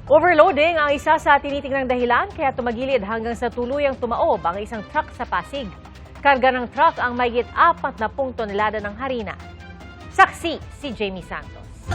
Overloading ang isa sa tinitingnang dahilan kaya tumagilid hanggang sa tuluyang tumaob ang isang truck sa Pasig. Karga ng truck ang mahigit 40 tonelada ng harina. Saksi si Jamie Santos.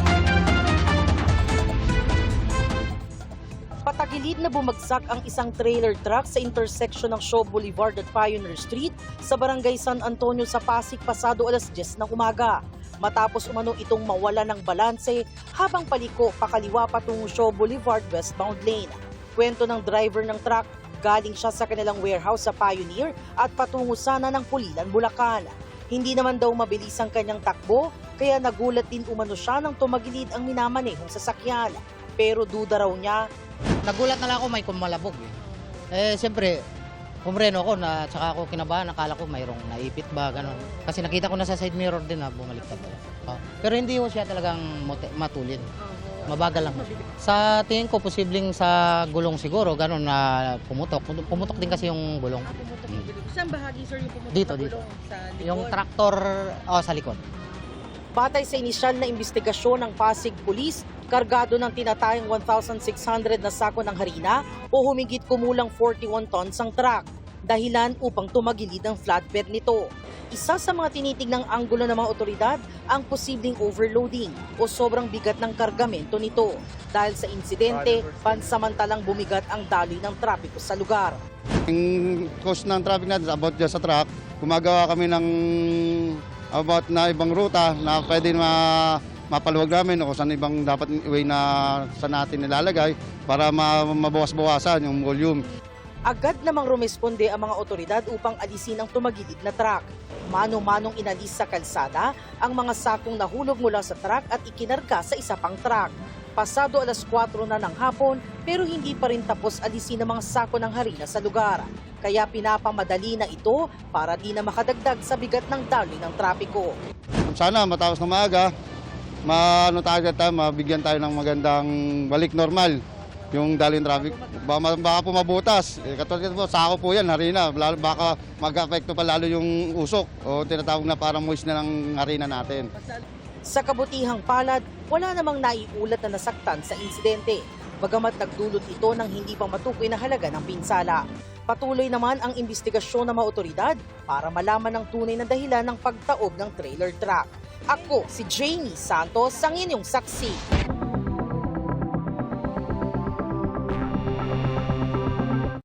Patagilid na bumagsak ang isang trailer truck sa intersection ng Shaw Boulevard at Pioneer Street sa barangay San Antonio sa Pasig pasado alas 10 ng umaga. Matapos umano itong mawala ng balanse habang paliko pakaliwa patungo Shaw Boulevard westbound lane. Kwento ng driver ng truck, galing siya sa kanilang warehouse sa Pioneer at patungo sana ng Pulilan, Bulacan. Hindi naman daw mabilis ang kanyang takbo kaya nagulat din umano siya nang tumagilid ang minamanehong sasakyan. Pero duda raw niya. Nagulat na lang ako may kumalabog siyempre, pumreno ako na tsaka ako kinabahan, akala ko mayroong naipit ba, gano'n. Kasi nakita ko na sa side mirror din na bumaliktad. Pero hindi ko siya talagang matulin. Mabagal lang. Sa tingin ko, posibleng sa gulong siguro, gano'n na pumutok. Pumutok din kasi yung gulong. Saan bahagi, sir, yung pumutok Dito, na dito. gulong? Sa likod? Yung tractor, sa likod. Batay sa inisyal na investigasyon ng Pasig Police, kargado ng tinatayang 1,600 na sako ng harina o humigit kumulang 41 tons ang truck, dahilan upang tumagilid ang flatbed nito. Isa sa mga tinitingnang anggulo ng mga otoridad ang posibleng overloading o sobrang bigat ng kargamento nito. Dahil sa insidente, pansamantalang bumigat ang daloy ng trapiko sa lugar. Ang cost ng traffic natin about dyan sa truck, gumagawa kami ng about na ibang ruta na pwede mapaluwag namin o saan ibang dapat way na sa natin nilalagay para mabawas-bawasan yung volume. Agad namang rumesponde ang mga otoridad upang alisin ang tumagilid na truck. Mano-manong inalis sa kalsada ang mga sakong nahulog mula sa truck at ikinarga sa isa pang truck. Pasado alas 4 na ng hapon pero hindi pa rin tapos alisin ang mga sako ng harina sa lugar. Kaya pinapamadali na ito para di na makadagdag sa bigat ng daloy ng trapiko. Sana matapos na maaga, mabigyan tayo ng magandang balik normal yung daling traffic. Baka po mabutas. Katulad po, sako po yan, harina. Baka mag-apekto pa lalo yung usok o tinatawag na parang moist na ng harina natin. Sa kabutihang palad, wala namang naiulat na nasaktan sa insidente. Bagamat nagdulot ito ng hindi pa matukoy na halaga ng pinsala. Patuloy naman ang investigasyon ng mga otoridad para malaman ang tunay na dahilan ng pagtaob ng trailer truck. Ako si Jamie Santos, ang inyong saksi.